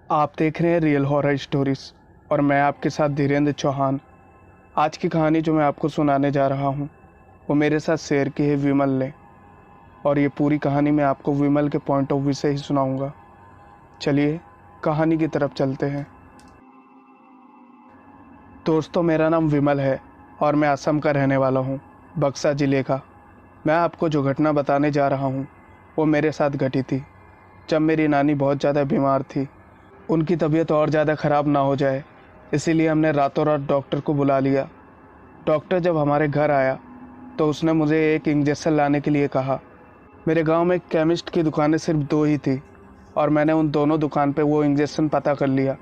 आप देख रहे हैं रियल हॉरर स्टोरीज और मैं आपके साथ धीरेन्द्र चौहान। आज की कहानी जो मैं आपको सुनाने जा रहा हूँ वो मेरे साथ शेयर की है विमल ने, और ये पूरी कहानी मैं आपको विमल के पॉइंट ऑफ व्यू से ही सुनाऊंगा। चलिए कहानी की तरफ चलते हैं। दोस्तों, मेरा नाम विमल है और मैं असम का रहने वाला हूँ, बक्सा ज़िले का। मैं आपको जो घटना बताने जा रहा हूँ वो मेरे साथ घटी थी जब मेरी नानी बहुत ज़्यादा बीमार थी। उनकी तबीयत और ज़्यादा ख़राब ना हो जाए, इसीलिए हमने रातों रात डॉक्टर को बुला लिया। डॉक्टर जब हमारे घर आया तो उसने मुझे एक इंजेक्शन लाने के लिए कहा। मेरे गांव में केमिस्ट की दुकानें सिर्फ 2 ही थी और मैंने उन दोनों दुकान पे वो इंजेक्शन पता कर लिया,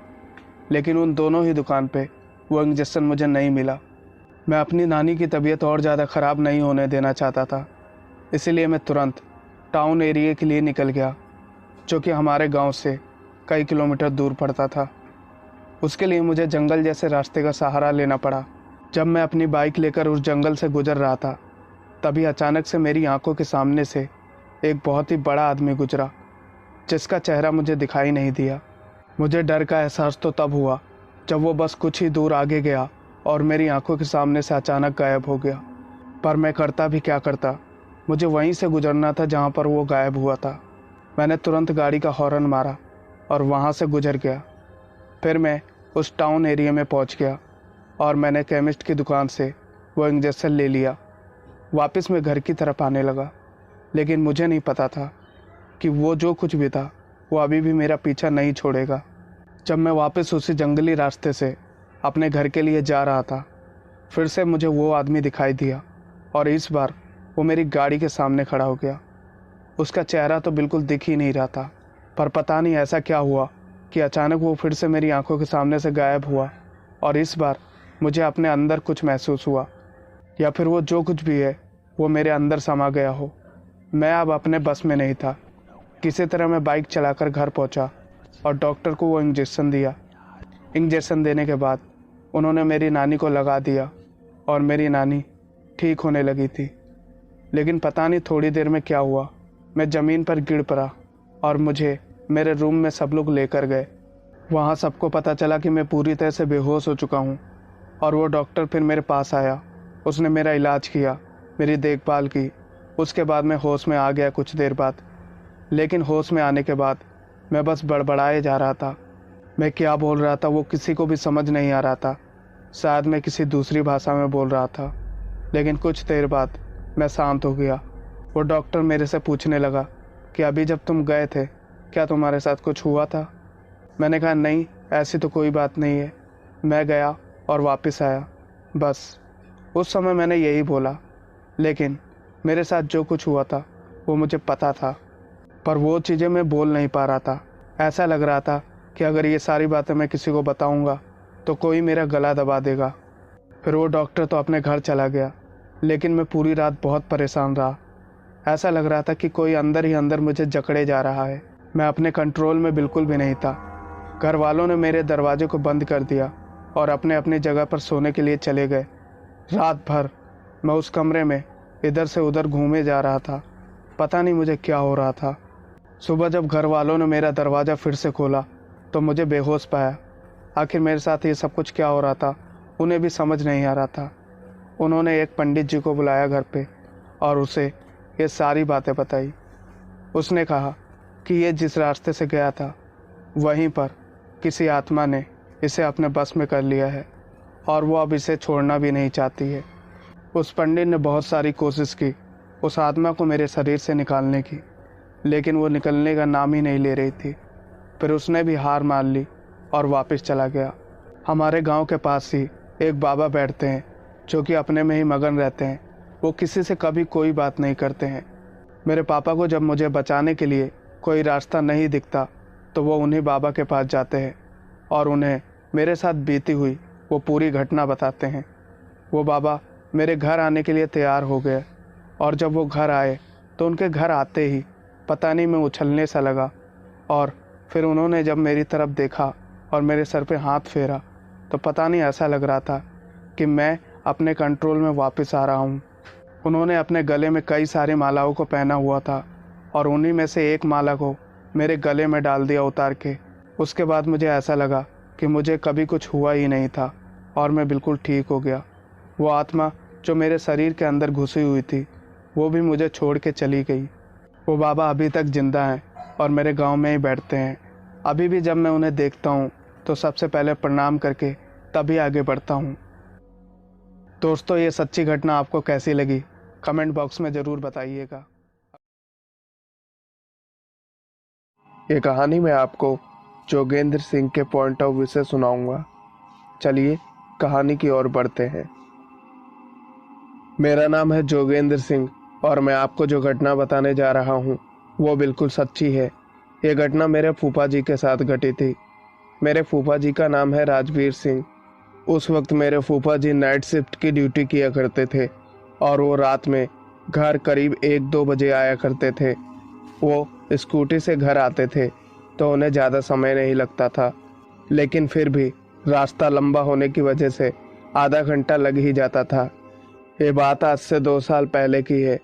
लेकिन उन दोनों ही दुकान पे वो इंजेक्शन मुझे नहीं मिला। मैं अपनी नानी की तबीयत और ज़्यादा ख़राब नहीं होने देना चाहता था, इसीलिए मैं तुरंत टाउन एरिया के लिए निकल गया, जो कि हमारे गांव से कई किलोमीटर दूर पड़ता था। उसके लिए मुझे जंगल जैसे रास्ते का सहारा लेना पड़ा। जब मैं अपनी बाइक लेकर उस जंगल से गुजर रहा था, तभी अचानक से मेरी आंखों के सामने से एक बहुत ही बड़ा आदमी गुजरा, जिसका चेहरा मुझे दिखाई नहीं दिया। मुझे डर का एहसास तो तब हुआ जब वो बस कुछ ही दूर आगे गया और मेरी आंखों के सामने से अचानक गायब हो गया। पर मैं करता भी क्या करता, मुझे वहीं से गुजरना था जहाँ पर वो गायब हुआ था। मैंने तुरंत गाड़ी का हॉर्न मारा और वहाँ से गुजर गया। फिर मैं उस टाउन एरिया में पहुँच गया और मैंने केमिस्ट की दुकान से वो इंजेक्शन ले लिया। वापस मैं घर की तरफ आने लगा, लेकिन मुझे नहीं पता था कि वो जो कुछ भी था वो अभी भी मेरा पीछा नहीं छोड़ेगा। जब मैं वापस उसी जंगली रास्ते से अपने घर के लिए जा रहा था, फिर से मुझे वो आदमी दिखाई दिया और इस बार वो मेरी गाड़ी के सामने खड़ा हो गया। उसका चेहरा तो बिल्कुल दिख ही नहीं रहा था, पर पता नहीं ऐसा क्या हुआ कि अचानक वो फिर से मेरी आंखों के सामने से गायब हुआ और इस बार मुझे अपने अंदर कुछ महसूस हुआ, या फिर वो जो कुछ भी है वो मेरे अंदर समा गया हो। मैं अब अपने बस में नहीं था। किसी तरह मैं बाइक चलाकर घर पहुंचा और डॉक्टर को वो इंजेक्शन दिया। इंजेक्शन देने के बाद उन्होंने मेरी नानी को लगा दिया और मेरी नानी ठीक होने लगी थी। लेकिन पता नहीं थोड़ी देर में क्या हुआ, मैं ज़मीन पर गिर पड़ा और मुझे मेरे रूम में सब लोग लेकर गए। वहाँ सबको पता चला कि मैं पूरी तरह से बेहोश हो चुका हूँ और वो डॉक्टर फिर मेरे पास आया। उसने मेरा इलाज किया, मेरी देखभाल की। उसके बाद मैं होश में आ गया कुछ देर बाद, लेकिन होश में आने के बाद मैं बस बड़बड़ाए जा रहा था। मैं क्या बोल रहा था वो किसी को भी समझ नहीं आ रहा था। शायद मैं किसी दूसरी भाषा में बोल रहा था, लेकिन कुछ देर बाद मैं शांत हो गया। वो डॉक्टर मेरे से पूछने लगा कि अभी जब तुम गए थे क्या तुम्हारे साथ कुछ हुआ था। मैंने कहा नहीं, ऐसी तो कोई बात नहीं है, मैं गया और वापस आया, बस। उस समय मैंने यही बोला, लेकिन मेरे साथ जो कुछ हुआ था वो मुझे पता था, पर वो चीज़ें मैं बोल नहीं पा रहा था। ऐसा लग रहा था कि अगर ये सारी बातें मैं किसी को बताऊंगा तो कोई मेरा गला दबा देगा। फिर वो डॉक्टर तो अपने घर चला गया, लेकिन मैं पूरी रात बहुत परेशान रहा। ऐसा लग रहा था कि कोई अंदर ही अंदर मुझे जकड़े जा रहा है। मैं अपने कंट्रोल में बिल्कुल भी नहीं था। घर वालों ने मेरे दरवाजे को बंद कर दिया और अपने अपनी जगह पर सोने के लिए चले गए। रात भर मैं उस कमरे में इधर से उधर घूमे जा रहा था, पता नहीं मुझे क्या हो रहा था। सुबह जब घर वालों ने मेरा दरवाज़ा फिर से खोला तो मुझे बेहोश पाया। आखिर मेरे साथ ये सब कुछ क्या हो रहा था उन्हें भी समझ नहीं आ रहा था। उन्होंने एक पंडित जी को बुलाया घर पे और उसे ये सारी बातें बताई। उसने कहा कि ये जिस रास्ते से गया था वहीं पर किसी आत्मा ने इसे अपने बस में कर लिया है और वो अब इसे छोड़ना भी नहीं चाहती है। उस पंडित ने बहुत सारी कोशिश की उस आत्मा को मेरे शरीर से निकालने की, लेकिन वो निकलने का नाम ही नहीं ले रही थी। फिर उसने भी हार मान ली और वापस चला गया। हमारे गांव के पास ही एक बाबा बैठते हैं जो कि अपने में ही मगन रहते हैं। वो किसी से कभी कोई बात नहीं करते हैं। मेरे पापा को जब मुझे बचाने के लिए कोई रास्ता नहीं दिखता तो वो उन्हीं बाबा के पास जाते हैं और उन्हें मेरे साथ बीती हुई वो पूरी घटना बताते हैं। वो बाबा मेरे घर आने के लिए तैयार हो गए और जब वो घर आए तो उनके घर आते ही पता नहीं मैं उछलने सा लगा, और फिर उन्होंने जब मेरी तरफ देखा और मेरे सर पे हाथ फेरा तो पता नहीं ऐसा लग रहा था कि मैं अपने कंट्रोल में वापस आ रहा हूँ। उन्होंने अपने गले में कई सारी मालाओं को पहना हुआ था और उन्हीं में से एक माला को मेरे गले में डाल दिया उतार के, उसके बाद मुझे ऐसा लगा कि मुझे कभी कुछ हुआ ही नहीं था और मैं बिल्कुल ठीक हो गया। वो आत्मा जो मेरे शरीर के अंदर घुसी हुई थी वो भी मुझे छोड़ के चली गई। वो बाबा अभी तक जिंदा हैं और मेरे गांव में ही बैठते हैं। अभी भी जब मैं उन्हें देखता हूँ तो सबसे पहले प्रणाम करके तभी आगे बढ़ता हूँ। दोस्तों, ये सच्ची घटना आपको कैसी लगी कमेंट बॉक्स में ज़रूर बताइएगा। ये कहानी मैं आपको जोगेंद्र सिंह के पॉइंट ऑफ व्यू से सुनाऊंगा। चलिए कहानी की ओर बढ़ते हैं। मेरा नाम है जोगेंद्र सिंह और मैं आपको जो घटना बताने जा रहा हूँ वो बिल्कुल सच्ची है। ये घटना मेरे फूफा जी के साथ घटी थी। मेरे फूफा जी का नाम है राजवीर सिंह। उस वक्त मेरे फूफा जी नाइट शिफ्ट की ड्यूटी किया करते थे और वो रात में घर करीब 1-2 बजे आया करते थे। वो स्कूटी से घर आते थे तो उन्हें ज़्यादा समय नहीं लगता था, लेकिन फिर भी रास्ता लंबा होने की वजह से आधा घंटा लग ही जाता था। ये बात आज से 2 साल पहले की है,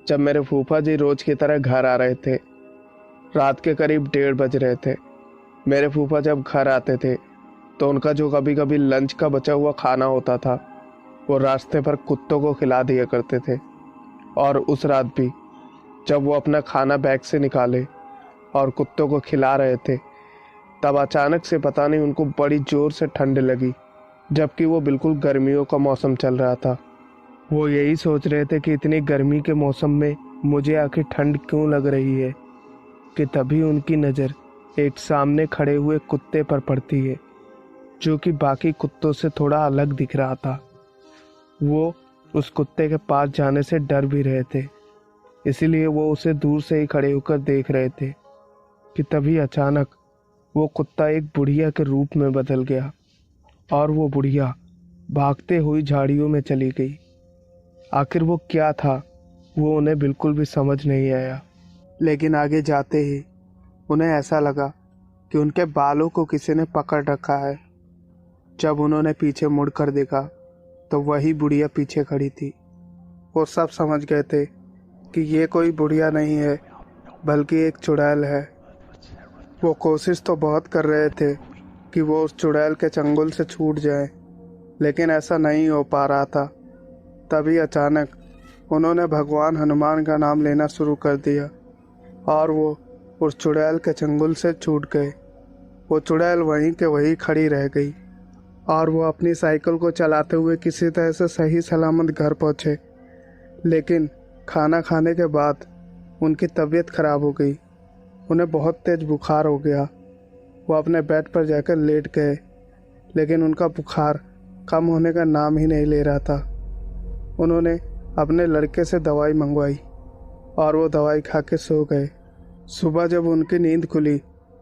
जब मेरे फूफा जी रोज की तरह घर आ रहे थे। रात के करीब 1:30 बज रहे थे। मेरे फूफा जब घर आते थे तो उनका जो कभी कभी लंच का बचा हुआ खाना होता था वो रास्ते पर कुत्तों को खिला दिया करते थे। और उस रात भी जब वो अपना खाना बैग से निकाले और कुत्तों को खिला रहे थे तब अचानक से पता नहीं उनको बड़ी जोर से ठंड लगी, जबकि वो बिल्कुल गर्मियों का मौसम चल रहा था। वो यही सोच रहे थे कि इतनी गर्मी के मौसम में मुझे आखिर ठंड क्यों लग रही है, कि तभी उनकी नज़र एक सामने खड़े हुए कुत्ते पर पड़ती है जो कि बाकी कुत्तों से थोड़ा अलग दिख रहा था। वो उस कुत्ते के पास जाने से डर भी रहे थे, इसीलिए वो उसे दूर से ही खड़े होकर देख रहे थे कि तभी अचानक वो कुत्ता एक बुढ़िया के रूप में बदल गया और वो बुढ़िया भागते हुई झाड़ियों में चली गई। आखिर वो क्या था वो उन्हें बिल्कुल भी समझ नहीं आया, लेकिन आगे जाते ही उन्हें ऐसा लगा कि उनके बालों को किसी ने पकड़ रखा है। जब उन्होंने पीछे मुड़कर देखा तो वही बुढ़िया पीछे खड़ी थी। वो सब समझ गए थे कि ये कोई बुढ़िया नहीं है बल्कि एक चुड़ैल है। वो कोशिश तो बहुत कर रहे थे कि वो उस चुड़ैल के चंगुल से छूट जाए, लेकिन ऐसा नहीं हो पा रहा था। तभी अचानक उन्होंने भगवान हनुमान का नाम लेना शुरू कर दिया और वो उस चुड़ैल के चंगुल से छूट गए। वो चुड़ैल वहीं के वहीं खड़ी रह गई और वो अपनी साइकिल को चलाते हुए किसी तरह से सही सलामत घर पहुँचे। लेकिन खाना खाने के बाद उनकी तबीयत खराब हो गई। उन्हें बहुत तेज बुखार हो गया। वो अपने बेड पर जाकर लेट गए, लेकिन उनका बुखार कम होने का नाम ही नहीं ले रहा था। उन्होंने अपने लड़के से दवाई मंगवाई और वो दवाई खा के सो गए। सुबह जब उनकी नींद खुली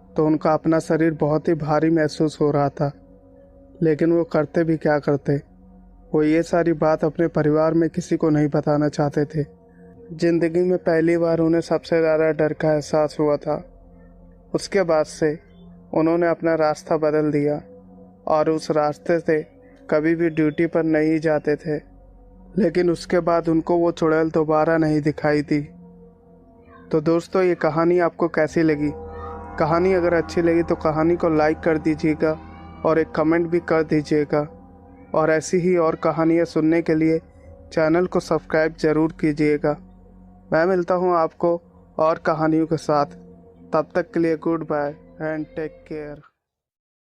तो उनका अपना शरीर बहुत ही भारी महसूस हो रहा था, लेकिन वो करते भी क्या करते। वो ये सारी बात अपने परिवार में किसी को नहीं बताना चाहते थे। जिंदगी में पहली बार उन्हें सबसे ज़्यादा डर का एहसास हुआ था। उसके बाद से उन्होंने अपना रास्ता बदल दिया और उस रास्ते से कभी भी ड्यूटी पर नहीं जाते थे। लेकिन उसके बाद उनको वो चुड़ैल दोबारा नहीं दिखाई दी। तो दोस्तों, ये कहानी आपको कैसी लगी? कहानी अगर अच्छी लगी तो कहानी को लाइक कर दीजिएगा और एक कमेंट भी कर दीजिएगा। और ऐसी ही और कहानियाँ सुनने के लिए चैनल को सब्सक्राइब ज़रूर कीजिएगा। मैं मिलता हूँ आपको और कहानियों के साथ। तब तक के लिए good bye and take care.